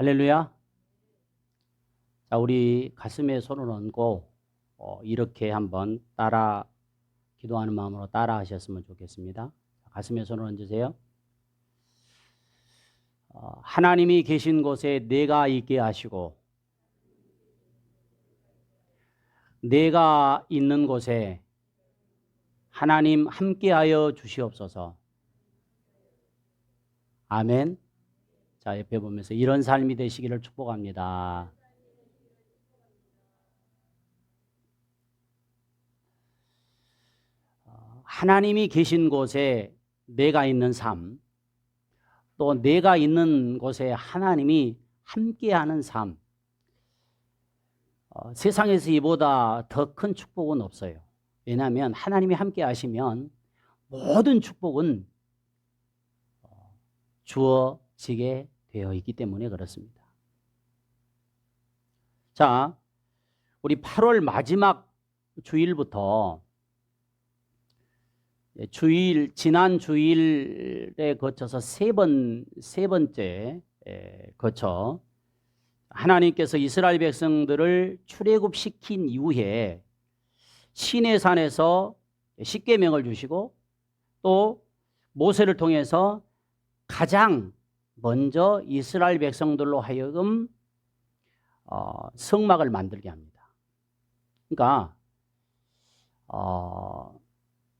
할렐루야. 자, 우리 가슴에 손을 얹고 이렇게 한번 기도하는 마음으로 따라 하셨으면 좋겠습니다. 가슴에 손을 얹으세요. 하나님이 계신 곳에 내가 있게 하시고 내가 있는 곳에 하나님 함께하여 주시옵소서. 아멘. 자, 옆에 보면서 이런 삶이 되시기를 축복합니다. 하나님이 계신 곳에 내가 있는 삶, 또 내가 있는 곳에 하나님이 함께하는 삶, 세상에서 이보다 더 큰 축복은 없어요. 왜냐하면 하나님이 함께 하시면 모든 축복은 주어지게 되어 있기 때문에 그렇습니다. 자, 우리 8월 마지막 주일부터 지난 주일에 거쳐서 세 번째 거쳐 하나님께서 이스라엘 백성들을 출애굽시킨 이후에 시내산에서 십계명을 주시고 또 모세를 통해서 가장 먼저 이스라엘 백성들로 하여금 성막을 만들게 합니다. 그러니까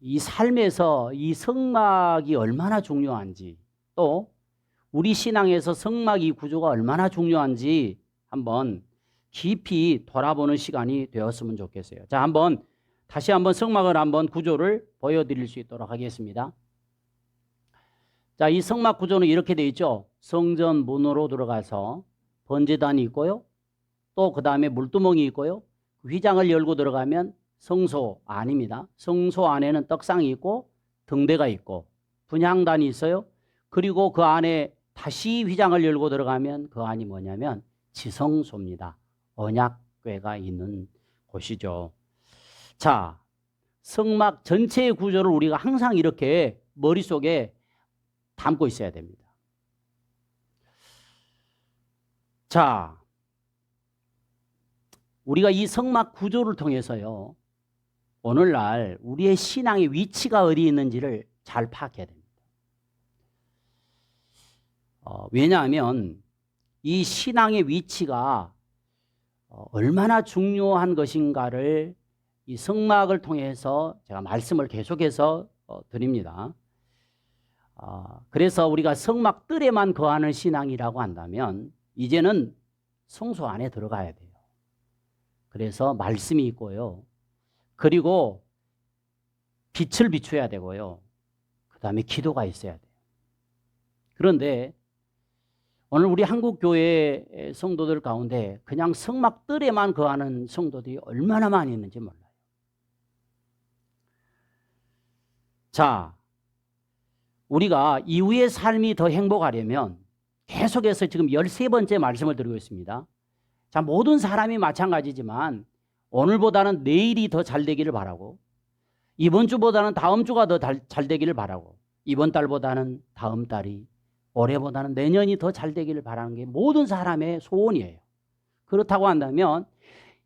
이 삶에서 이 성막이 얼마나 중요한지, 또 우리 신앙에서 성막이 구조가 얼마나 중요한지 한번 깊이 돌아보는 시간이 되었으면 좋겠어요. 자, 다시 한번 성막을 구조를 보여드릴 수 있도록 하겠습니다. 자, 이 성막 구조는 이렇게 되어 있죠. 성전 문으로 들어가서 번제단이 있고요. 또 그 다음에 물두멍이 있고요. 휘장을 열고 들어가면 성소 안입니다. 성소 안에는 떡상이 있고 등대가 있고 분향단이 있어요. 그리고 그 안에 다시 휘장을 열고 들어가면 그 안이 뭐냐면 지성소입니다. 언약궤가 있는 곳이죠. 자, 성막 전체의 구조를 우리가 항상 이렇게 머릿속에 담고 있어야 됩니다. 자, 우리가 이 성막 구조를 통해서요, 오늘날 우리의 신앙의 위치가 어디 있는지를 잘 파악해야 됩니다. 왜냐하면 이 신앙의 위치가 얼마나 중요한 것인가를 이 성막을 통해서 제가 말씀을 계속해서 드립니다. 그래서 우리가 성막 뜰에만 거하는 신앙이라고 한다면 이제는 성소 안에 들어가야 돼요. 그래서 말씀이 있고요. 그리고 빛을 비춰야 되고요. 그 다음에 기도가 있어야 돼요. 그런데 오늘 우리 한국교회 성도들 가운데 그냥 성막 뜰에만 거하는 성도들이 얼마나 많이 있는지 몰라요. 자, 우리가 이후의 삶이 더 행복하려면 계속해서 지금 13번째 말씀을 드리고 있습니다. 자, 모든 사람이 마찬가지지만 오늘보다는 내일이 더 잘 되기를 바라고, 이번 주보다는 다음 주가 더 잘 되기를 바라고, 이번 달보다는 다음 달이, 올해보다는 내년이 더 잘 되기를 바라는 게 모든 사람의 소원이에요. 그렇다고 한다면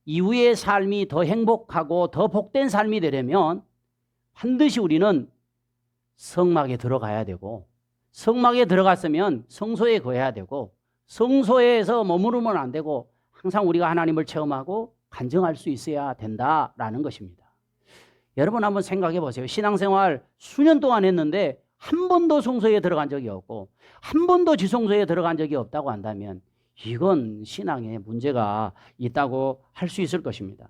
이후의 삶이 더 행복하고 더 복된 삶이 되려면 반드시 우리는 성막에 들어가야 되고, 성막에 들어갔으면 성소에 거해야 되고, 성소에서 머무르면 안 되고 항상 우리가 하나님을 체험하고 간증할 수 있어야 된다라는 것입니다. 여러분 한번 생각해 보세요. 신앙생활 수년 동안 했는데 한 번도 성소에 들어간 적이 없고 한 번도 지성소에 들어간 적이 없다고 한다면 이건 신앙에 문제가 있다고 할 수 있을 것입니다.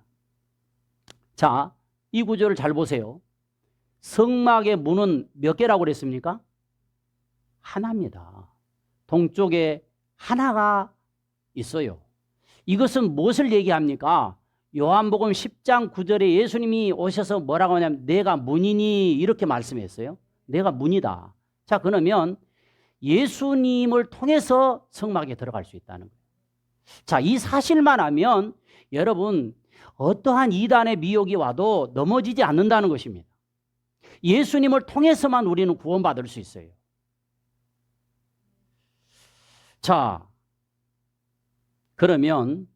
자, 이 구조를 잘 보세요. 성막의 문은 몇 개라고 그랬습니까? 하나입니다. 동쪽에 하나가 있어요. 이것은 무엇을 얘기합니까? 요한복음 10장 9절에 예수님이 오셔서 뭐라고 하냐면 내가 문이니 이렇게 말씀했어요. 내가 문이다. 자, 그러면 예수님을 통해서 성막에 들어갈 수 있다는 거예요. 자, 이 사실만 하면 여러분 어떠한 이단의 미혹이 와도 넘어지지 않는다는 것입니다. 예수님을 통해서만 우리는 구원받을 수 있어요. 자, 그러면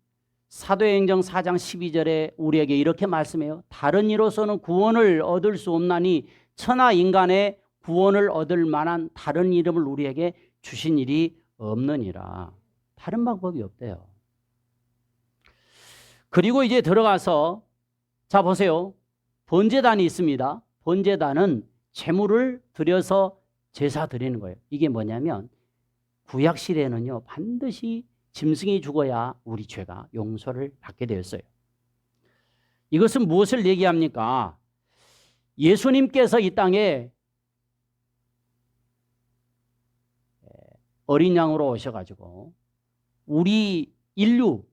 사도행전 4장 12절에 우리에게 이렇게 말씀해요. 다른 이로서는 구원을 얻을 수 없나니 천하 인간의 구원을 얻을 만한 다른 이름을 우리에게 주신 일이 없느니라. 다른 방법이 없대요. 그리고 이제 들어가서 자 보세요. 번제단이 있습니다. 번제단은 제물을 드려서 제사 드리는 거예요. 이게 뭐냐면 구약 시대에는요 반드시 짐승이 죽어야 우리 죄가 용서를 받게 되었어요. 이것은 무엇을 얘기합니까? 예수님께서 이 땅에 어린 양으로 오셔가지고 우리 인류,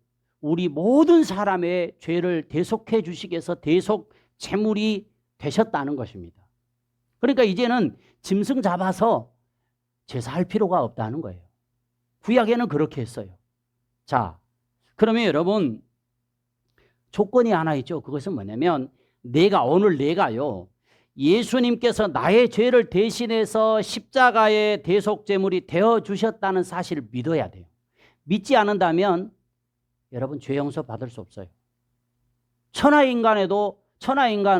우리 모든 사람의 죄를 대속해 주시기 위해서 대속 제물이 되셨다는 것입니다. 그러니까 이제는 짐승 잡아서 제사할 필요가 없다는 거예요. 구약에는 그렇게 했어요. 자, 그러면 여러분 조건이 하나 있죠. 그것은 뭐냐면 오늘 내가요 예수님께서 나의 죄를 대신해서 십자가의 대속제물이 되어주셨다는 사실을 믿어야 돼요. 믿지 않는다면 여러분 죄 용서 받을 수 없어요. 천하인간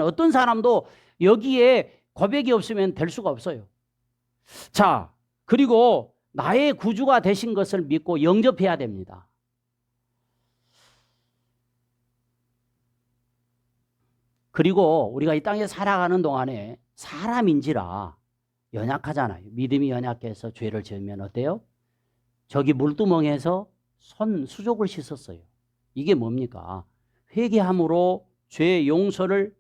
어떤 사람도 여기에 고백이 없으면 될 수가 없어요. 자, 그리고 나의 구주가 되신 것을 믿고 영접해야 됩니다. 그리고 우리가 이 땅에 살아가는 동안에 사람인지라 연약하잖아요. 믿음이 연약해서 죄를 지으면 어때요? 저기 물두멍에서 수족을 씻었어요. 이게 뭡니까? 회개함으로 죄 용서를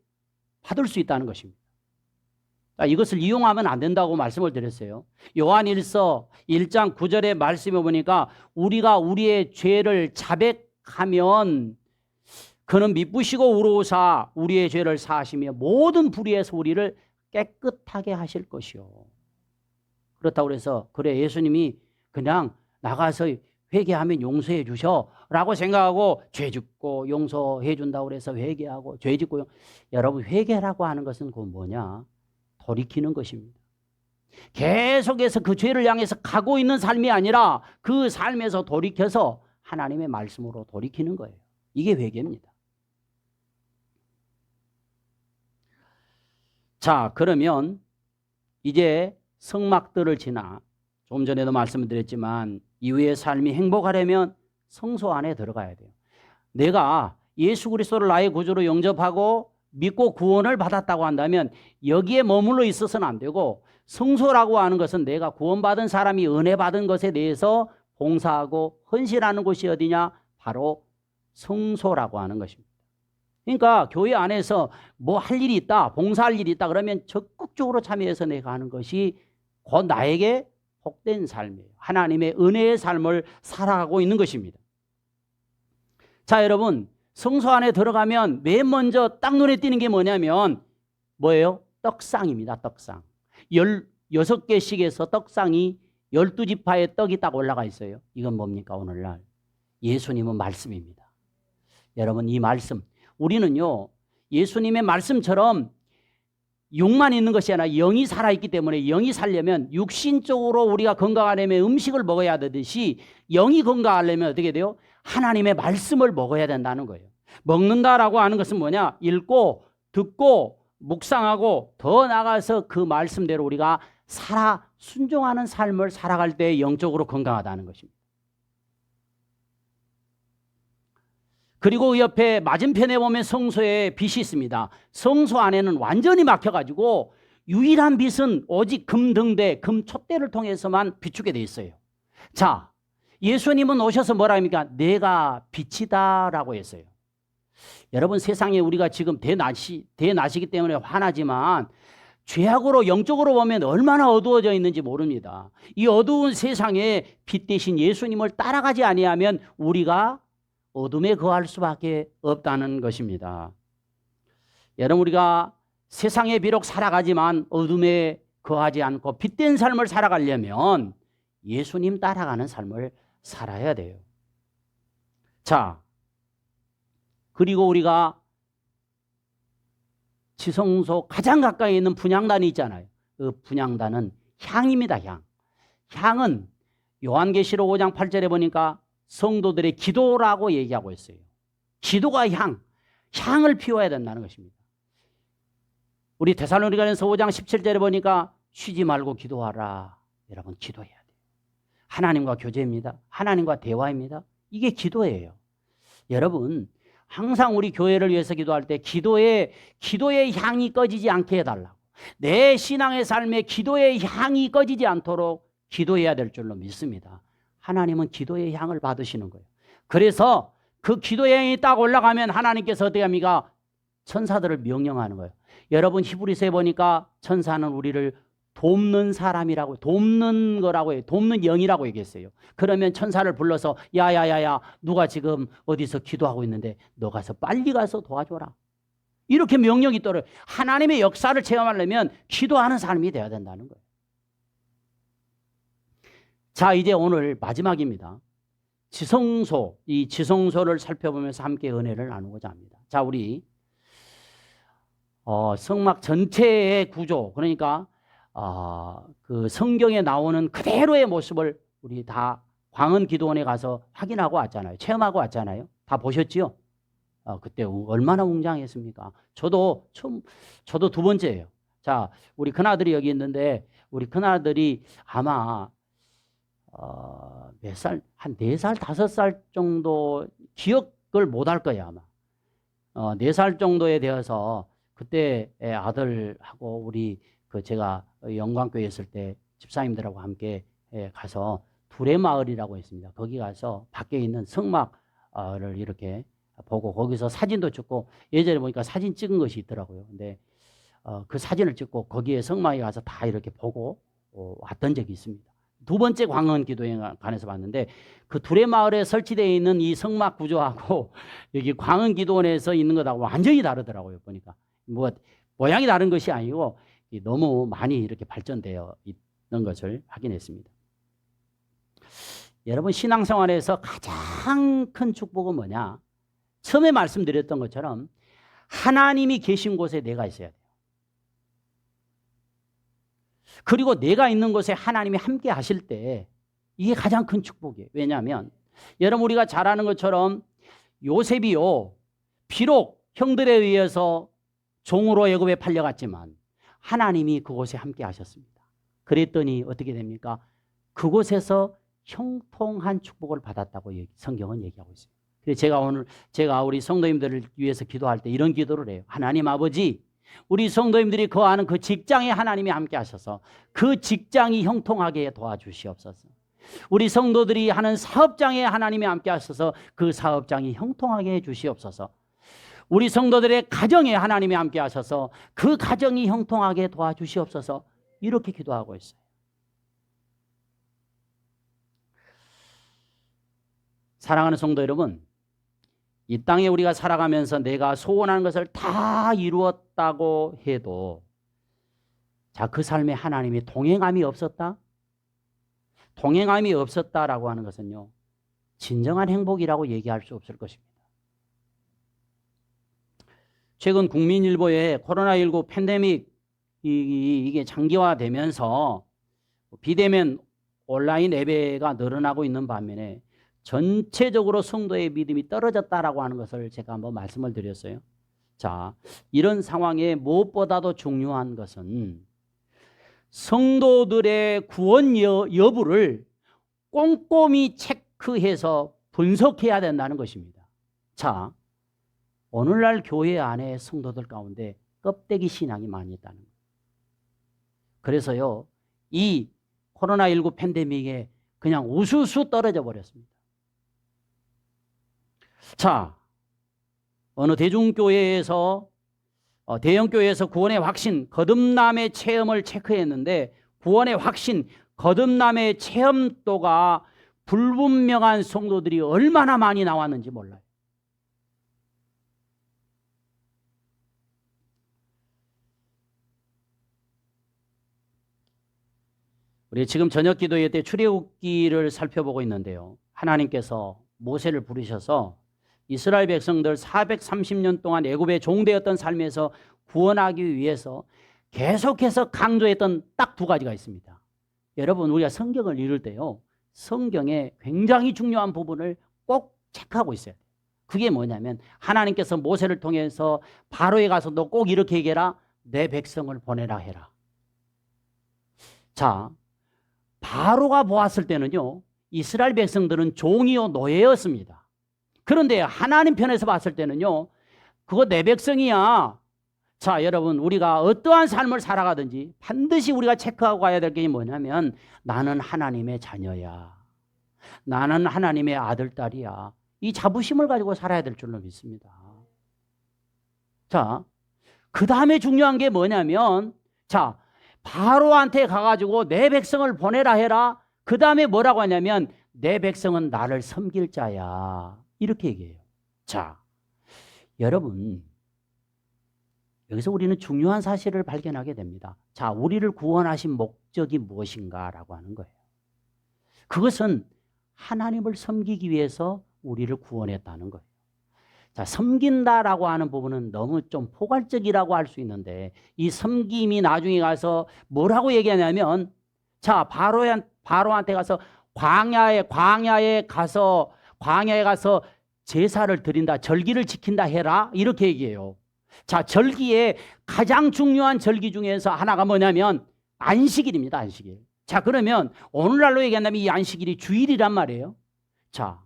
받을 수 있다는 것입니다. 이것을 이용하면 안 된다고 말씀을 드렸어요. 요한일서 1장 9절의 말씀에 보니까 우리가 우리의 죄를 자백하면 그는 미쁘시고 의로우사 우리의 죄를 사하시며 모든 불의에서 우리를 깨끗하게 하실 것이요. 그렇다고 해서 그래 예수님이 그냥 나가서 회개하면 용서해 주셔 라고 생각하고 죄 짓고 용서해 준다고 해서 회개하고 죄 짓고 여러분 회개라고 하는 것은 그 뭐냐? 돌이키는 것입니다. 계속해서 그 죄를 향해서 가고 있는 삶이 아니라 그 삶에서 돌이켜서 하나님의 말씀으로 돌이키는 거예요. 이게 회개입니다. 자, 그러면 이제 성막들을 지나 좀 전에도 말씀을 드렸지만 이후의 삶이 행복하려면 성소 안에 들어가야 돼요. 내가 예수 그리스도를 나의 구주로 영접하고 믿고 구원을 받았다고 한다면 여기에 머물러 있어서는 안 되고 성소라고 하는 것은 내가 구원받은 사람이 은혜 받은 것에 대해서 봉사하고 헌신하는 곳이 어디냐? 바로 성소라고 하는 것입니다. 그러니까 교회 안에서 뭐 할 일이 있다, 봉사할 일이 있다 그러면 적극적으로 참여해서 내가 하는 것이 곧 나에게 복된 삶이에요. 하나님의 은혜의 삶을 살아가고 있는 것입니다. 자, 여러분 성소 안에 들어가면 맨 먼저 딱 눈에 띄는 게 뭐냐면 뭐예요? 떡상입니다. 떡상. 16개씩에서 떡상이 12지파의 떡이 딱 올라가 있어요. 이건 뭡니까? 오늘날 예수님은 말씀입니다. 여러분 이 말씀 우리는요 예수님의 말씀처럼 육만 있는 것이 아니라 영이 살아있기 때문에 영이 살려면 육신적으로 우리가 건강하려면 음식을 먹어야 되듯이 영이 건강하려면 어떻게 돼요? 하나님의 말씀을 먹어야 된다는 거예요. 먹는다라고 하는 것은 뭐냐? 읽고 듣고 묵상하고 더 나아가서 그 말씀대로 우리가 순종하는 삶을 살아갈 때 영적으로 건강하다는 것입니다. 그리고 옆에 맞은편에 보면 성소에 빛이 있습니다. 성소 안에는 완전히 막혀가지고 유일한 빛은 오직 금등대, 금촛대를 통해서만 비추게 돼 있어요. 자, 예수님은 오셔서 뭐라 합니까? 내가 빛이다라고 했어요. 여러분 세상에 우리가 지금 대낮이기 때문에 화나지만 죄악으로 영적으로 보면 얼마나 어두워져 있는지 모릅니다. 이 어두운 세상에 빛 대신 예수님을 따라가지 아니하면 우리가 어둠에 거할 수밖에 없다는 것입니다. 여러분 우리가 세상에 비록 살아가지만 어둠에 거하지 않고 빛된 삶을 살아가려면 예수님 따라가는 삶을 살아야 돼요. 자, 그리고 우리가 지성소 가장 가까이 있는 분향단이 있잖아요. 그 분향단은 향입니다. 향은 요한계시록 5장 8절에 보니까 성도들의 기도라고 얘기하고 있어요. 기도가 향을 피워야 된다는 것입니다. 우리 데살로니가전서 5장 17절에 보니까 쉬지 말고 기도하라. 여러분 기도해야 돼요. 하나님과 교제입니다. 하나님과 대화입니다. 이게 기도예요. 여러분 항상 우리 교회를 위해서 기도할 때 기도의 향이 꺼지지 않게 해달라고. 내 신앙의 삶에 기도의 향이 꺼지지 않도록 기도해야 될 줄로 믿습니다. 하나님은 기도의 향을 받으시는 거예요. 그래서 그 기도의 향이 딱 올라가면 하나님께서 어떻게 합니까? 천사들을 명령하는 거예요. 여러분 히브리서에 보니까 천사는 우리를 돕는 사람이라고, 돕는 거라고 해요. 돕는 영이라고 얘기했어요. 그러면 천사를 불러서 야야야야 누가 지금 어디서 기도하고 있는데 너 가서 빨리 가서 도와줘라. 이렇게 명령이 떨어요. 하나님의 역사를 체험하려면 기도하는 사람이 돼야 된다는 거예요. 자, 이제 오늘 마지막입니다. 지성소, 이 지성소를 살펴보면서 함께 은혜를 나누고자 합니다. 자, 우리 성막 전체의 구조, 그러니까 그 성경에 나오는 그대로의 모습을 우리 다 광흥기도원에 가서 확인하고 왔잖아요. 체험하고 왔잖아요. 다 보셨지요? 그때 얼마나 웅장했습니까? 저도 두 번째예요. 자, 우리 큰아들이 여기 있는데 우리 큰아들이 아마 몇 살? 한 4살, 5살 정도 기억을 못 할 거예요, 아마. 4살 정도에 되어서 그때 아들하고 우리 제가 영광교회 있을 때 집사님들하고 함께 가서 두레마을이라고 있습니다. 거기 가서 밖에 있는 성막을 이렇게 보고 거기서 사진도 찍고 예전에 보니까 사진 찍은 것이 있더라고요. 근데 그 사진을 찍고 거기에 성막에 가서 다 이렇게 보고 왔던 적이 있습니다. 두 번째 광흥기도원에서 봤는데 그 두레마을에 설치되어 있는 이 성막 구조하고 여기 광흥기도원에서 있는 것하고 완전히 다르더라고요. 보니까 모양이 다른 것이 아니고 너무 많이 이렇게 발전되어 있는 것을 확인했습니다. 여러분 신앙생활에서 가장 큰 축복은 뭐냐? 처음에 말씀드렸던 것처럼 하나님이 계신 곳에 내가 있어야 돼요. 그리고 내가 있는 곳에 하나님이 함께 하실 때 이게 가장 큰 축복이에요. 왜냐하면 여러분 우리가 잘 아는 것처럼 요셉이요 비록 형들에 의해서 종으로 애굽에 팔려갔지만 하나님이 그곳에 함께 하셨습니다. 그랬더니 어떻게 됩니까? 그곳에서 형통한 축복을 받았다고 성경은 얘기하고 있습니다. 그래서 제가 우리 성도님들을 위해서 기도할 때 이런 기도를 해요. 하나님 아버지, 우리 성도님들이 거하는 그 직장에 하나님이 함께 하셔서 그 직장이 형통하게 도와주시옵소서. 우리 성도들이 하는 사업장에 하나님이 함께 하셔서 그 사업장이 형통하게 해주시옵소서. 우리 성도들의 가정에 하나님이 함께 하셔서 그 가정이 형통하게 도와주시옵소서. 이렇게 기도하고 있어요. 사랑하는 성도 여러분, 이 땅에 우리가 살아가면서 내가 소원하는 것을 다 이루었다고 해도 자, 그 삶에 하나님이 동행함이 없었다? 동행함이 없었다라고 하는 것은요, 진정한 행복이라고 얘기할 수 없을 것입니다. 최근 국민일보에 코로나19 팬데믹 이게 장기화되면서 비대면 온라인 예배가 늘어나고 있는 반면에 전체적으로 성도의 믿음이 떨어졌다라고 하는 것을 제가 한번 말씀을 드렸어요. 자, 이런 상황에 무엇보다도 중요한 것은 성도들의 구원 여부를 꼼꼼히 체크해서 분석해야 된다는 것입니다. 자, 오늘날 교회 안에 성도들 가운데 껍데기 신앙이 많이 있다는 거예요. 그래서요, 이 코로나19 팬데믹에 그냥 우수수 떨어져 버렸습니다. 자, 어느 대중교회에서 대형교회에서 구원의 확신, 거듭남의 체험을 체크했는데 구원의 확신, 거듭남의 체험도가 불분명한 성도들이 얼마나 많이 나왔는지 몰라요. 우리 지금 저녁 기도회 때 출애굽기를 살펴보고 있는데요. 하나님께서 모세를 부르셔서 이스라엘 백성들 430년 동안 애굽의 종되었던 삶에서 구원하기 위해서 계속해서 강조했던 딱 두 가지가 있습니다. 여러분, 우리가 성경을 읽을 때요, 성경에 굉장히 중요한 부분을 꼭 체크하고 있어야 돼요. 그게 뭐냐면 하나님께서 모세를 통해서 바로에 가서 너 꼭 이렇게 얘기해라. 내 백성을 보내라 해라. 자, 바로가 보았을 때는요, 이스라엘 백성들은 종이요 노예였습니다. 그런데 하나님 편에서 봤을 때는요, 그거 내 백성이야. 자, 여러분, 우리가 어떠한 삶을 살아가든지 반드시 우리가 체크하고 가야 될 게 뭐냐면 나는 하나님의 자녀야. 나는 하나님의 아들, 딸이야. 이 자부심을 가지고 살아야 될 줄로 믿습니다. 자, 그 다음에 중요한 게 뭐냐면, 자, 바로한테 가가지고 내 백성을 보내라 해라. 그 다음에 뭐라고 하냐면 내 백성은 나를 섬길 자야. 이렇게 얘기해요. 자, 여러분, 여기서 우리는 중요한 사실을 발견하게 됩니다. 자, 우리를 구원하신 목적이 무엇인가라고 하는 거예요. 그것은 하나님을 섬기기 위해서 우리를 구원했다는 거예요. 자, 섬긴다라고 하는 부분은 너무 좀 포괄적이라고 할 수 있는데 이 섬김이 나중에 가서 뭐라고 얘기하냐면 자, 바로한테 가서 광야에 가서 제사를 드린다, 절기를 지킨다 해라 이렇게 얘기해요. 자, 절기에 가장 중요한 절기 중에서 하나가 뭐냐면 안식일입니다. 안식일. 자, 그러면 오늘날로 얘기한다면 이 안식일이 주일이란 말이에요. 자,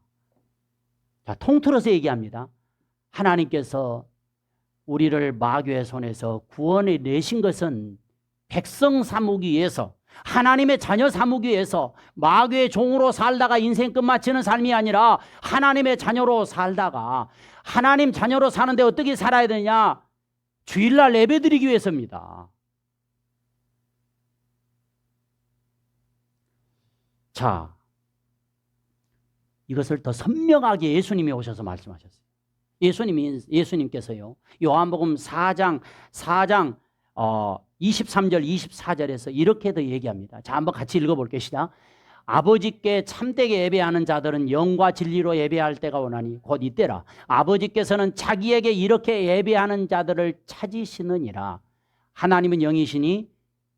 통틀어서 얘기합니다. 하나님께서 우리를 마귀의 손에서 구원해 내신 것은 백성 삼으기 위해서, 하나님의 자녀 삼으기 위해서 마귀의 종으로 살다가 인생 끝마치는 삶이 아니라 하나님의 자녀로 살다가 하나님 자녀로 사는데 어떻게 살아야 되냐? 주일날 예배드리기 위해서입니다. 자, 이것을 더 선명하게 예수님이 오셔서 말씀하셨어요. 예수님께서요, 요한복음 4장 23절 24절에서 이렇게 더 얘기합니다. 자, 한번 같이 읽어볼게요. 시작. 아버지께 참되게 예배하는 자들은 영과 진리로 예배할 때가 오나니 곧 이때라. 아버지께서는 자기에게 이렇게 예배하는 자들을 찾으시느니라. 하나님은 영이시니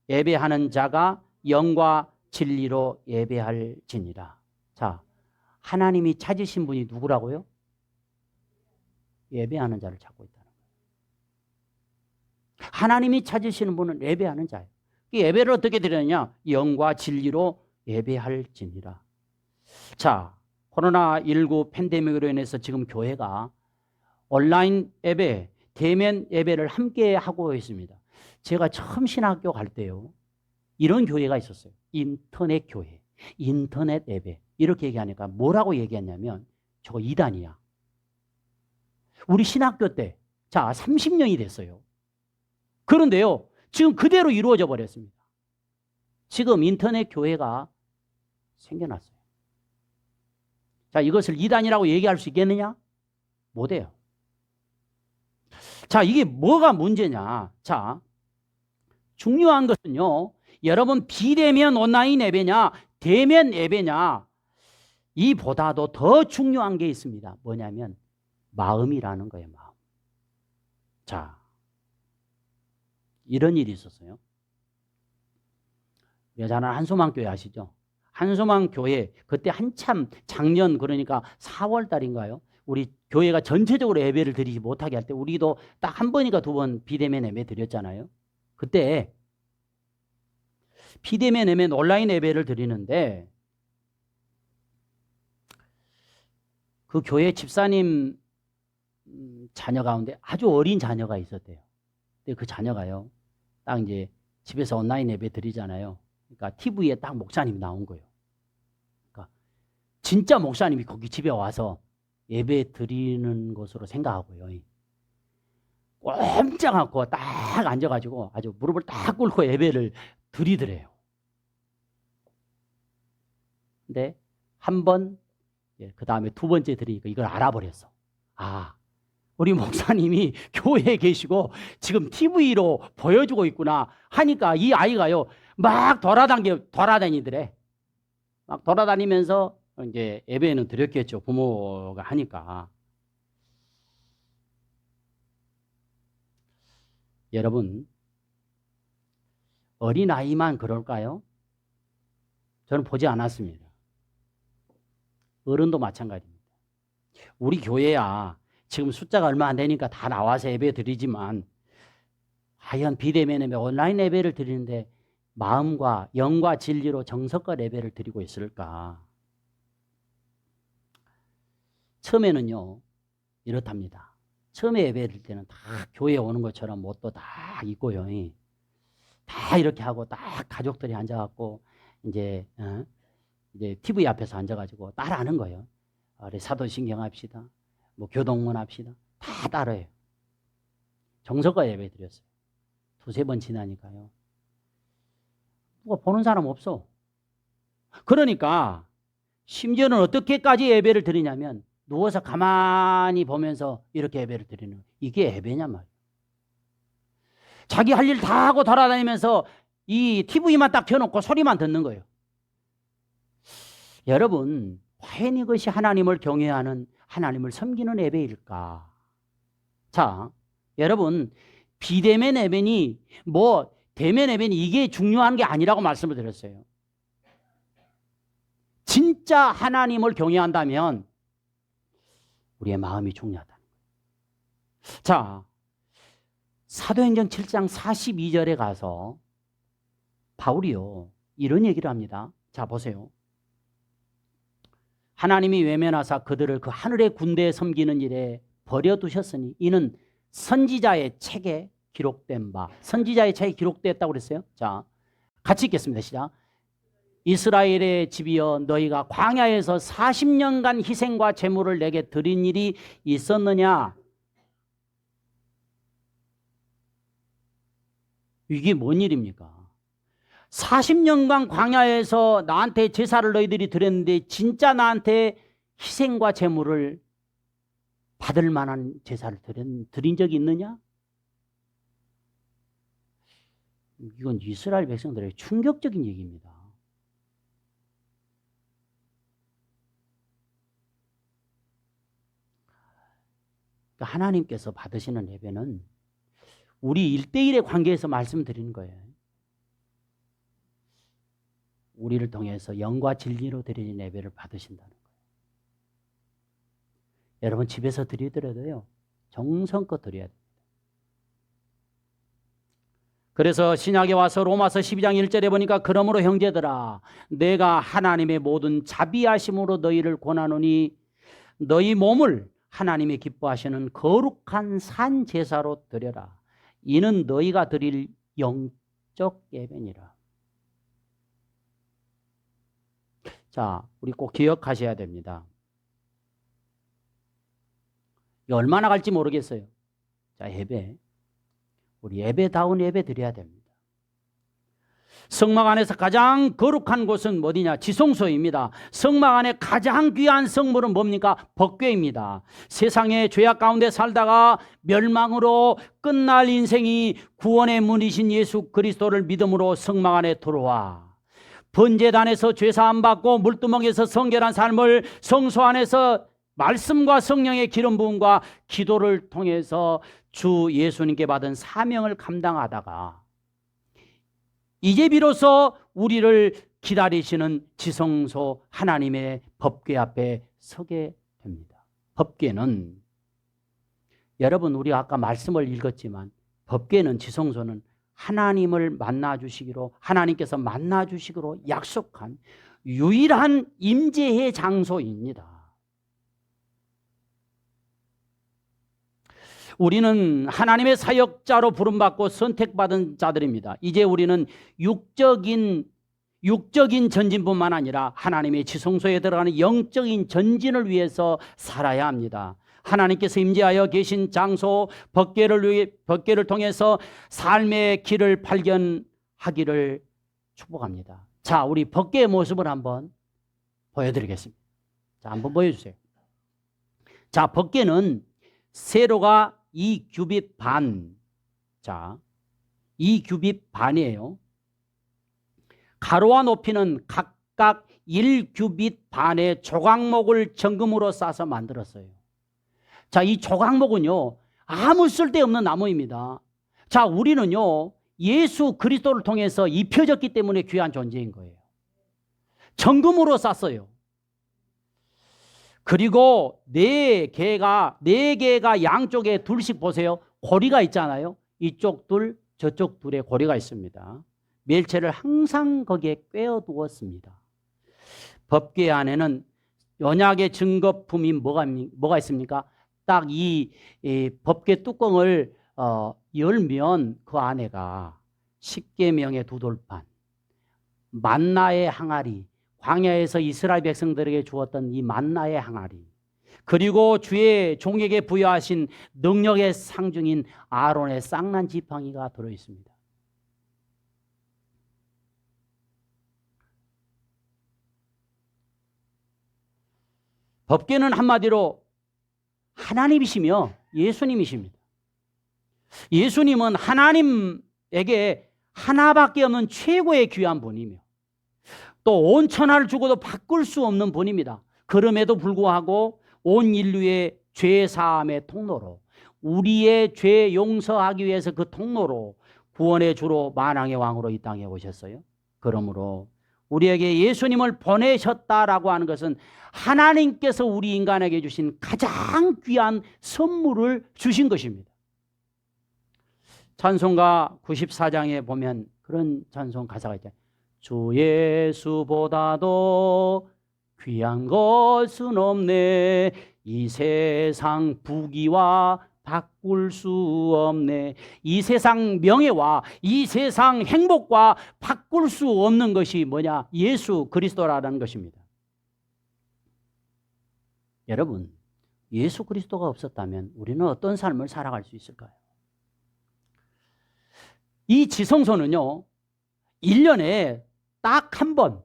예배하는 자가 영과 진리로 예배할지니라. 자, 하나님이 찾으신 분이 누구라고요? 예배하는 자를 찾고 있다는 거예요. 하나님이 찾으시는 분은 예배하는 자예요. 예배를 어떻게 드리느냐? 영과 진리로 예배할지니라. 자, 코로나19 팬데믹으로 인해서 지금 교회가 온라인 예배, 대면 예배를 함께 하고 있습니다. 제가 처음 신학교 갈 때요, 이런 교회가 있었어요. 인터넷 교회, 인터넷 예배. 이렇게 얘기하니까 뭐라고 얘기했냐면 저거 이단이야. 우리 신학교 때, 자, 30년이 됐어요. 그런데요, 지금 그대로 이루어져 버렸습니다. 지금 인터넷 교회가 생겨났어요. 자, 이것을 이단이라고 얘기할 수 있겠느냐? 못해요. 자, 이게 뭐가 문제냐? 자, 중요한 것은요, 여러분 비대면 온라인 예배냐, 대면 예배냐, 이보다도 더 중요한 게 있습니다. 뭐냐면 마음이라는 거예요. 마음. 자, 이런 일이 있었어요. 여자는 한소망교회 아시죠? 한소망교회 그때 한참 작년, 그러니까 4월 달인가요? 우리 교회가 전체적으로 예배를 드리지 못하게 할 때 우리도 딱 한 번인가 두 번 비대면 예배 드렸잖아요. 그때 비대면 예배, 온라인 예배를 드리는데 그 교회 집사님 자녀 가운데 아주 어린 자녀가 있었대요. 근데 그 자녀가요, 딱 이제 집에서 온라인 예배 드리잖아요. 그러니까 TV에 딱 목사님이 나온 거예요. 그러니까 진짜 목사님이 거기 집에 와서 예배 드리는 것으로 생각하고요, 꼼짝 않고 딱 앉아가지고 아주 무릎을 딱 꿇고 예배를 드리더래요. 근데 한 번, 그 다음에 두 번째 드리니까 이걸 알아버렸어. 아, 우리 목사님이 교회에 계시고 지금 TV로 보여주고 있구나 하니까 이 아이가요, 막 돌아다니더래. 막 돌아다니면서 이제 예배는 드렸겠죠. 부모가 하니까. 여러분, 어린아이만 그럴까요? 저는 보지 않았습니다. 어른도 마찬가지입니다. 우리 교회야 지금 숫자가 얼마 안 되니까 다 나와서 예배 드리지만 과연 비대면 예배, 온라인 예배를 드리는데 마음과 영과 진리로 정석과 예배를 드리고 있을까? 처음에는요 이렇답니다. 처음에 예배 드릴 때는 다 교회에 오는 것처럼 옷도 다 입고요. 다 이렇게 하고 딱 가족들이 앉아갖고 이제 TV 앞에서 앉아가지고 따라하는 거예요. 우리 사도신경 합시다. 뭐 교동문 합시다. 다 따라해요. 정석과 예배 드렸어요. 두세 번 지나니까요. 누가 보는 사람 없어. 그러니까 심지어는 어떻게까지 예배를 드리냐면 누워서 가만히 보면서 이렇게 예배를 드리는 거예요. 이게 예배냐 말이에요. 자기 할 일 다 하고 돌아다니면서 이 TV만 딱 켜놓고 소리만 듣는 거예요. 여러분, 과연 이것이 하나님을 경외하는, 하나님을 섬기는 예배일까? 자, 여러분, 비대면 예배니 뭐 대면 예배니 이게 중요한 게 아니라고 말씀을 드렸어요. 진짜 하나님을 경외한다면 우리의 마음이 중요하다는 거예요. 자, 사도행전 7장 42절에 가서 바울이요 이런 얘기를 합니다. 자, 보세요. 하나님이 외면하사 그들을 그 하늘의 군대에 섬기는 일에 버려두셨으니 이는 선지자의 책에 기록된 바. 선지자의 책에 기록됐다고 그랬어요. 자, 같이 읽겠습니다. 시작. 이스라엘의 집이여 너희가 광야에서 40년간 희생과 제물을 내게 드린 일이 있었느냐? 이게 뭔 일입니까? 40년간 광야에서 나한테 제사를 너희들이 드렸는데 진짜 나한테 희생과 제물을 받을 만한 제사를 드린 적이 있느냐? 이건 이스라엘 백성들에게 충격적인 얘기입니다. 그러니까 하나님께서 받으시는 예배는 우리 1대1의 관계에서 말씀드리는 거예요. 우리를 통해서 영과 진리로 드리는 예배를 받으신다는 거예요. 여러분 집에서 드리더라도요 정성껏 드려야 됩니다. 그래서 신약에 와서 로마서 12장 1절에 보니까 그러므로 형제들아 내가 하나님의 모든 자비하심으로 너희를 권하노니 너희 몸을 하나님의 기뻐하시는 거룩한 산 제사로 드려라. 이는 너희가 드릴 영적 예배니라. 자, 우리 꼭 기억하셔야 됩니다. 얼마나 갈지 모르겠어요. 자, 예배. 우리 예배다운 예배 드려야 됩니다. 성막 안에서 가장 거룩한 곳은 어디냐? 지성소입니다. 성막 안에 가장 귀한 성물은 뭡니까? 법궤입니다. 세상의 죄악 가운데 살다가 멸망으로 끝날 인생이 구원의 문이신 예수 그리스도를 믿음으로 성막 안에 들어와 번제단에서 죄사함 받고 물두멍에서 성결한 삶을 성소 안에서 말씀과 성령의 기름 부음과 기도를 통해서 주 예수님께 받은 사명을 감당하다가 이제 비로소 우리를 기다리시는 지성소 하나님의 법궤 앞에 서게 됩니다. 법궤는 여러분 우리 아까 말씀을 읽었지만 법궤는 지성소는 하나님을 만나주시기로 하나님께서 만나주시기로 약속한 유일한 임재의 장소입니다. 우리는 하나님의 사역자로 부름받고 선택받은 자들입니다. 이제 우리는 육적인 전진뿐만 아니라 하나님의 지성소에 들어가는 영적인 전진을 위해서 살아야 합니다. 하나님께서 임재하여 계신 장소 법궤를 통해서 삶의 길을 발견하기를 축복합니다. 자, 우리 법궤의 모습을 한번 보여드리겠습니다. 자, 한번 보여주세요. 자, 법궤는 세로가 2규빗 반. 자, 2규빗 반이에요. 가로와 높이는 각각 1규빗 반의 조각목을 정금으로 싸서 만들었어요. 자, 이 조각목은요 아무 쓸데없는 나무입니다. 자, 우리는요 예수 그리스도를 통해서 입혀졌기 때문에 귀한 존재인 거예요. 정금으로 쌌어요. 그리고 네 개가 양쪽에 둘씩 보세요. 고리가 있잖아요. 이쪽 둘, 저쪽 둘에 고리가 있습니다. 멸치를 항상 거기에 꿰어두었습니다. 법궤 안에는 언약의 증거품이 뭐가 있습니까? 딱 이 법궤 뚜껑을 열면 그 안에가 십계명의 두 돌판, 만나의 항아리, 광야에서 이스라엘 백성들에게 주었던 이 만나의 항아리, 그리고 주의 종에게 부여하신 능력의 상징인 아론의 쌍난 지팡이가 들어있습니다. 법궤는 한마디로 하나님이시며 예수님이십니다. 예수님은 하나님에게 하나밖에 없는 최고의 귀한 분이며 또 온 천하를 주고도 바꿀 수 없는 분입니다. 그럼에도 불구하고 온 인류의 죄 사함의 통로로, 우리의 죄 용서하기 위해서 그 통로로 구원의 주로 만왕의 왕으로 이 땅에 오셨어요. 그러므로 우리에게 예수님을 보내셨다라고 하는 것은 하나님께서 우리 인간에게 주신 가장 귀한 선물을 주신 것입니다. 찬송가 94장에 보면 그런 찬송 가사가 있잖아요. 주 예수보다도 귀한 것은 없네. 이 세상 부귀와 바꿀 수 없네. 이 세상 명예와 이 세상 행복과 바꿀 수 없는 것이 뭐냐? 예수 그리스도라는 것입니다. 여러분, 예수 그리스도가 없었다면 우리는 어떤 삶을 살아갈 수 있을까요? 이 지성소는요, 1년에 딱 한 번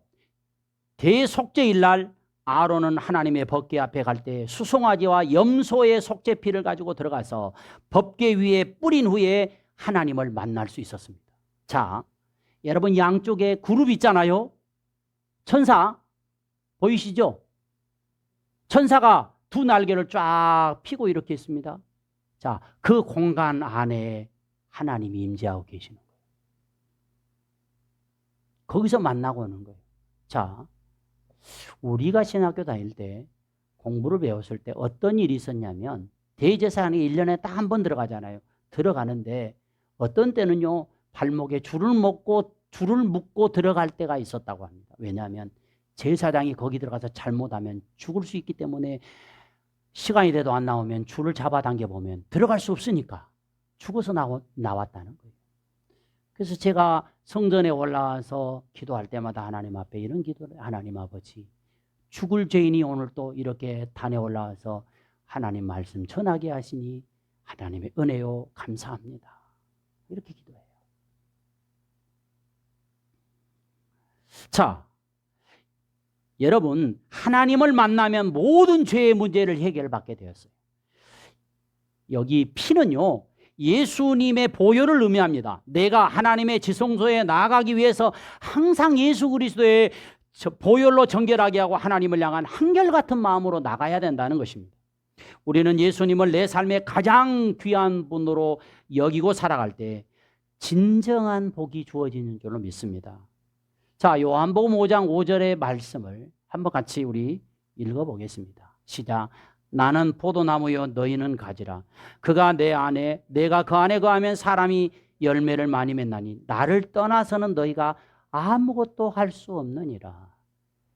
대속죄일 날 아론은 하나님의 법궤 앞에 갈 때 수송아지와 염소의 속죄피를 가지고 들어가서 법궤 위에 뿌린 후에 하나님을 만날 수 있었습니다. 자, 여러분 양쪽에 그룹 있잖아요. 천사 보이시죠? 천사가 두 날개를 쫙 펴고 이렇게 있습니다. 자, 그 공간 안에 하나님이 임재하고 계시는 거예요. 거기서 만나고 오는 거예요. 자, 우리가 신학교 다닐 때 공부를 배웠을 때 어떤 일이 있었냐면 대제사장이 1년에 딱 한 번 들어가잖아요. 들어가는데 어떤 때는요 발목에 줄을 묶고 들어갈 때가 있었다고 합니다. 왜냐하면 제사장이 거기 들어가서 잘못하면 죽을 수 있기 때문에 시간이 돼도 안 나오면 줄을 잡아당겨 보면 들어갈 수 없으니까 죽어서 나왔다는 거예요. 그래서 제가 성전에 올라와서 기도할 때마다 하나님 앞에 이런 기도를, 하나님 아버지, 죽을 죄인이 오늘 또 이렇게 단에 올라와서 하나님 말씀 전하게 하시니 하나님의 은혜요 감사합니다. 이렇게 기도해요. 자, 여러분 하나님을 만나면 모든 죄의 문제를 해결받게 되었어요. 여기 피는요 예수님의 보혈을 의미합니다. 내가 하나님의 지성소에 나아가기 위해서 항상 예수 그리스도의 보혈로 정결하게 하고 하나님을 향한 한결같은 마음으로 나가야 된다는 것입니다. 우리는 예수님을 내 삶의 가장 귀한 분으로 여기고 살아갈 때 진정한 복이 주어지는 줄로 믿습니다. 자, 요한복음 5장 5절의 말씀을 한번 같이 우리 읽어보겠습니다. 시작. 나는 포도나무요 너희는 가지라. 그가 내 안에 내가 그 안에 거하면 사람이 열매를 많이 맺나니 나를 떠나서는 너희가 아무것도 할 수 없느니라.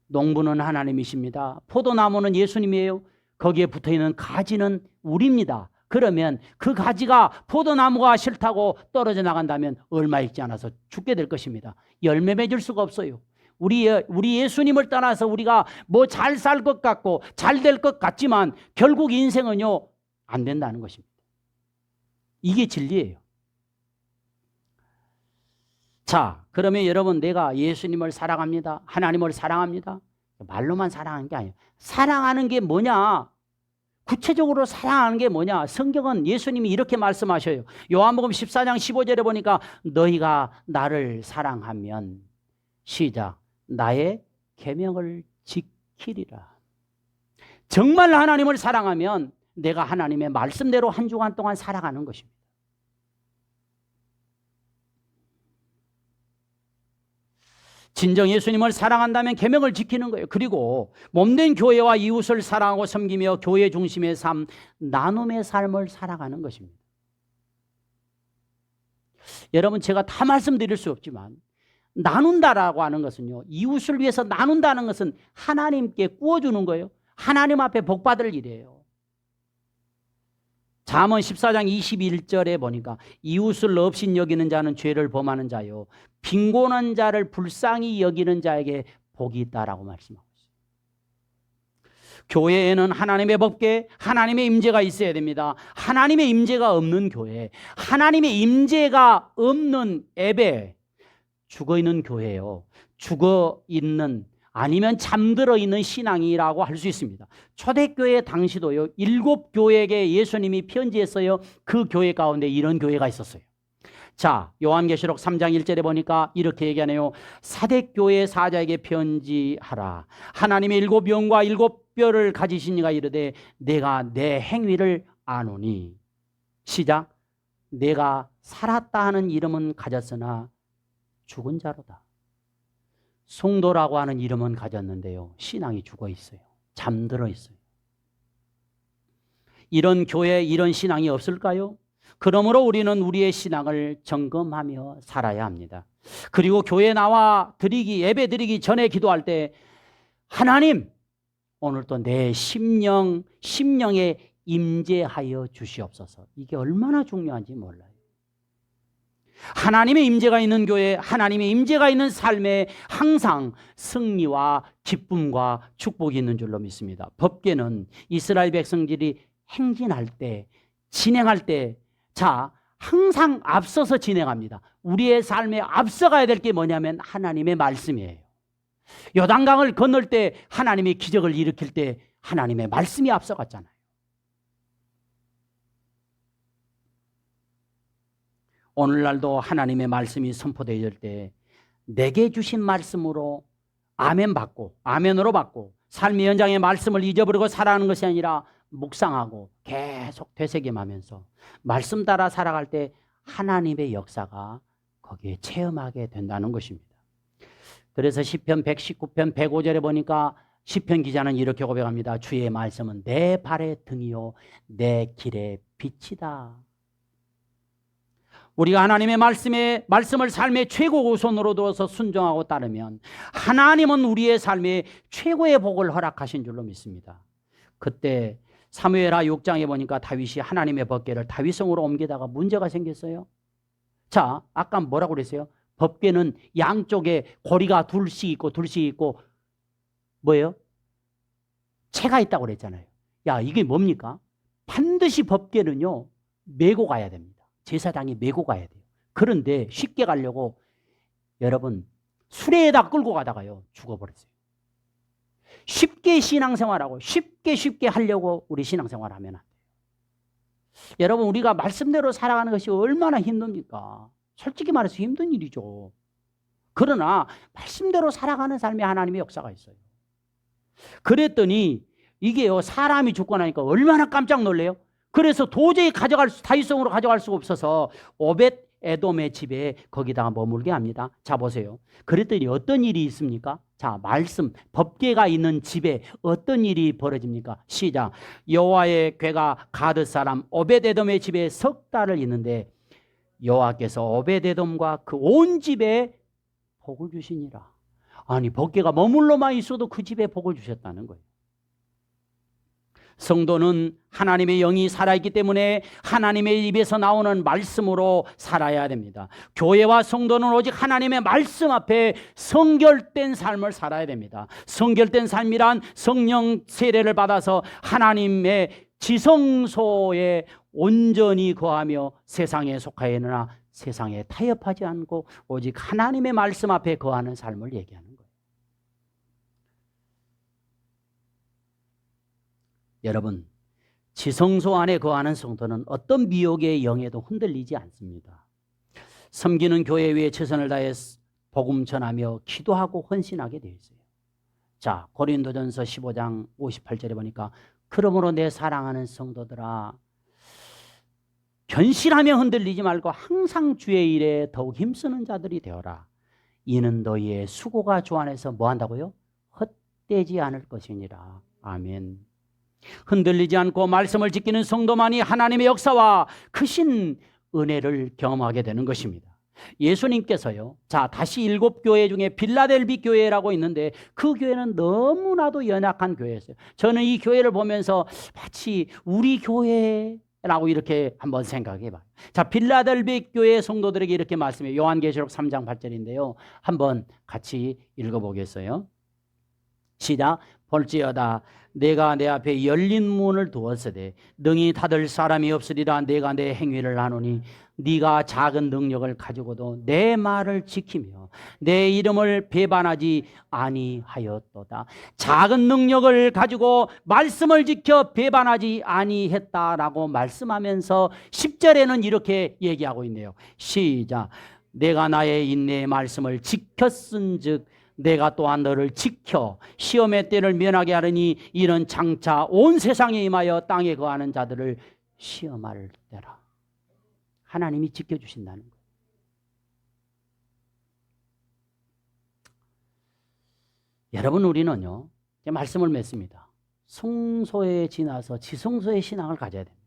농부는 하나님이십니다. 포도나무는 예수님이에요. 거기에 붙어있는 가지는 우리입니다. 그러면 그 가지가 포도나무가 싫다고 떨어져 나간다면 얼마 있지 않아서 죽게 될 것입니다. 열매 맺을 수가 없어요. 우리 예수님을 떠나서 우리가 뭐 잘 살 것 같고 잘 될 것 같지만 결국 인생은요 안 된다는 것입니다. 이게 진리예요. 자, 그러면 여러분 내가 예수님을 사랑합니다. 하나님을 사랑합니다. 말로만 사랑하는 게 아니에요. 사랑하는 게 뭐냐? 구체적으로 사랑하는 게 뭐냐? 성경은 예수님이 이렇게 말씀하셔요. 요한복음 14장 15절에 보니까 너희가 나를 사랑하면 시작. 나의 계명을 지키리라. 정말 하나님을 사랑하면 내가 하나님의 말씀대로 한 주간 동안 살아가는 것입니다. 진정 예수님을 사랑한다면 계명을 지키는 거예요. 그리고 몸된 교회와 이웃을 사랑하고 섬기며 교회 중심의 삶, 나눔의 삶을 살아가는 것입니다. 여러분, 제가 다 말씀드릴 수 없지만 나눈다라고 하는 것은요, 이웃을 위해서 나눈다는 것은 하나님께 구워주는 거예요. 하나님 앞에 복받을 일이에요. 잠언 14장 21절에 보니까 이웃을 없인 여기는 자는 죄를 범하는 자요, 빈곤한 자를 불쌍히 여기는 자에게 복이 있다라고 말씀하고 있어요. 교회에는 하나님의 법궤, 하나님의 임재가 있어야 됩니다. 하나님의 임재가 없는 교회, 하나님의 임재가 없는 예배, 죽어있는 교회예요. 죽어있는, 아니면 잠들어 있는 신앙이라고 할 수 있습니다. 초대교회 당시도요, 7교회에게 예수님이 편지했어요. 그 교회 가운데 이런 교회가 있었어요. 자, 요한계시록 3장 1절에 보니까 이렇게 얘기하네요. 사대교회 사자에게 편지하라. 하나님의 7영과 7뼈를 가지신 이가 이르되 내가 내 행위를 아노니. 시작. 내가 살았다 하는 이름은 가졌으나 죽은 자로다. 성도라고 하는 이름은 가졌는데요, 신앙이 죽어 있어요. 잠들어 있어요. 이런 교회, 이런 신앙이 없을까요? 그러므로 우리는 우리의 신앙을 점검하며 살아야 합니다. 그리고 교회 나와 예배 드리기 전에 기도할 때 하나님, 오늘도 내 심령에 임재하여 주시옵소서. 이게 얼마나 중요한지 몰라요. 하나님의 임재가 있는 교회, 하나님의 임재가 있는 삶에 항상 승리와 기쁨과 축복이 있는 줄로 믿습니다. 법궤는 이스라엘 백성들이 행진할 때, 진행할 때, 자, 항상 앞서서 진행합니다. 우리의 삶에 앞서가야 될 게 뭐냐면 하나님의 말씀이에요. 요단강을 건널 때, 하나님의 기적을 일으킬 때 하나님의 말씀이 앞서갔잖아요. 오늘날도 하나님의 말씀이 선포되어질 때 내게 주신 말씀으로 아멘 받고, 아멘으로 받고, 삶의 현장의 말씀을 잊어버리고 살아가는 것이 아니라 묵상하고 계속 되새김하면서 말씀 따라 살아갈 때 하나님의 역사가 거기에 체험하게 된다는 것입니다. 그래서 시편 119편 105절에 보니까 시편 기자는 이렇게 고백합니다. 주의 말씀은 내 발의 등이요 내 길의 빛이다. 우리가 하나님의 말씀을 삶의 최고 우선으로 두어서 순종하고 따르면 하나님은 우리의 삶에 최고의 복을 허락하신 줄로 믿습니다. 그때 사무엘하 6장에 보니까 다윗이 하나님의 법궤를 다윗성으로 옮기다가 문제가 생겼어요. 자, 아까 뭐라고 그랬어요? 법궤는 양쪽에 고리가 둘씩 있고 뭐예요? 채가 있다고 그랬잖아요. 야, 이게 뭡니까? 반드시 법궤는요 메고 가야 됩니다. 제사장이 메고 가야 돼요. 그런데 쉽게 가려고 여러분 수레에다 끌고 가다가요 죽어버렸어요. 쉽게 신앙생활하고 쉽게 하려고 우리 신앙생활하면 안 돼요. 여러분, 우리가 말씀대로 살아가는 것이 얼마나 힘듭니까? 솔직히 말해서 힘든 일이죠. 그러나 말씀대로 살아가는 삶에 하나님의 역사가 있어요. 그랬더니 이게요 사람이 죽고 나니까 얼마나 깜짝 놀래요. 그래서 도저히 다윗성으로 가져갈 수가 없어서 오벳 에돔의 집에 거기다가 머물게 합니다. 자, 보세요. 그랬더니 어떤 일이 있습니까? 자, 말씀 법궤가 있는 집에 어떤 일이 벌어집니까? 시작. 여호와의 궤가 가드 사람 오벳 에돔의 집에 석 달을 있는데 여호와께서 오벳 에돔과 그 온 집에 복을 주시니라. 아니, 법궤가 머물러만 있어도 그 집에 복을 주셨다는 거예요. 성도는 하나님의 영이 살아있기 때문에 하나님의 입에서 나오는 말씀으로 살아야 됩니다. 교회와 성도는 오직 하나님의 말씀 앞에 성결된 삶을 살아야 됩니다. 성결된 삶이란 성령 세례를 받아서 하나님의 지성소에 온전히 거하며 세상에 속하여나 세상에 타협하지 않고 오직 하나님의 말씀 앞에 거하는 삶을 얘기하는 거예요. 여러분, 지성소 안에 거하는 성도는 어떤 미혹의 영에도 흔들리지 않습니다. 섬기는 교회 위에 최선을 다해 복음 전하며 기도하고 헌신하게 되어 있어요. 자, 고린도전서 15장 58절에 보니까 그러므로 내 사랑하는 성도들아 견실하며 흔들리지 말고 항상 주의 일에 더욱 힘쓰는 자들이 되어라. 이는 너희의 수고가 주 안에서 뭐 한다고요? 헛되지 않을 것이니라. 아멘. 흔들리지 않고 말씀을 지키는 성도만이 하나님의 역사와 크신 은혜를 경험하게 되는 것입니다. 예수님께서요, 자, 다시 7교회 중에 빌라델비 교회라고 있는데 그 교회는 너무나도 연약한 교회였어요. 저는 이 교회를 보면서 마치 우리 교회라고 이렇게 한번 생각해 봐요. 자, 빌라델비 교회 성도들에게 이렇게 말씀해요. 요한계시록 3장 8절인데요. 한번 같이 읽어보겠어요. 시작. 볼지어다 내가 내 앞에 열린 문을 두었으되 능히 닫을 사람이 없으리라. 내가 내 행위를 아노니 네가 작은 능력을 가지고도 내 말을 지키며 내 이름을 배반하지 아니하였도다. 작은 능력을 가지고 말씀을 지켜 배반하지 아니했다라고 말씀하면서 10절에는 이렇게 얘기하고 있네요. 시작. 내가 나의 인내의 말씀을 지켰은즉 내가 또한 너를 지켜 시험의 때를 면하게 하려니 이는 장차 온 세상에 임하여 땅에 거하는 자들을 시험할 때라. 하나님이 지켜주신다는 거예요. 여러분, 우리는요 말씀을 맺습니다. 성소에 지나서 지성소의 신앙을 가져야 됩니다.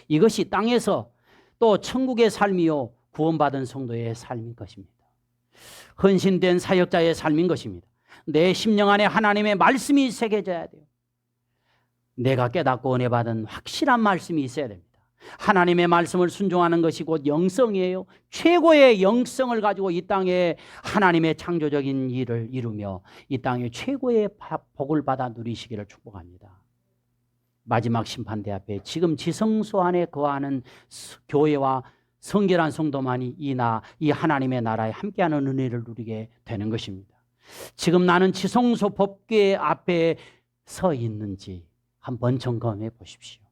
이것이 땅에서 또 천국의 삶이요 구원받은 성도의 삶인 것입니다. 헌신된 사역자의 삶인 것입니다. 내 심령 안에 하나님의 말씀이 새겨져야 돼요. 내가 깨닫고 은혜 받은 확실한 말씀이 있어야 됩니다. 하나님의 말씀을 순종하는 것이 곧 영성이에요. 최고의 영성을 가지고 이 땅에 하나님의 창조적인 일을 이루며 이 땅에 최고의 복을 받아 누리시기를 축복합니다. 마지막 심판대 앞에 지금 지성소 안에 거하는 교회와 성결한 성도만이 이 하나님의 나라에 함께하는 은혜를 누리게 되는 것입니다. 지금 나는 지성소 법궤 앞에 서 있는지 한번 점검해 보십시오.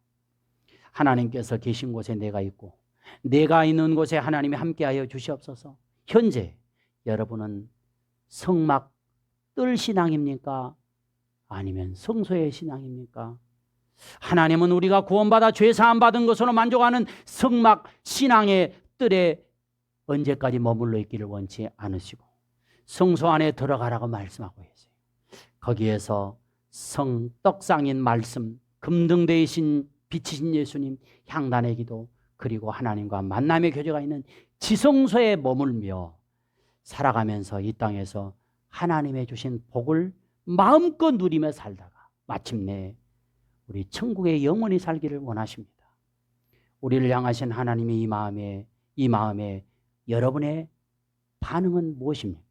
하나님께서 계신 곳에 내가 있고 내가 있는 곳에 하나님이 함께하여 주시옵소서. 현재 여러분은 성막 뜰 신앙입니까? 아니면 성소의 신앙입니까? 하나님은 우리가 구원받아 죄사함 받은 것으로 만족하는 성막 신앙의 뜰에 언제까지 머물러 있기를 원치 않으시고 성소 안에 들어가라고 말씀하고 계세요. 거기에서 떡상인 말씀, 금등대이신 빛이신 예수님, 향단의 기도, 그리고 하나님과 만남의 교제가 있는 지성소에 머물며 살아가면서 이 땅에서 하나님의 주신 복을 마음껏 누리며 살다가 마침내 우리 천국에 영원히 살기를 원하십니다. 우리를 향하신 하나님의 이 마음에 여러분의 반응은 무엇입니까?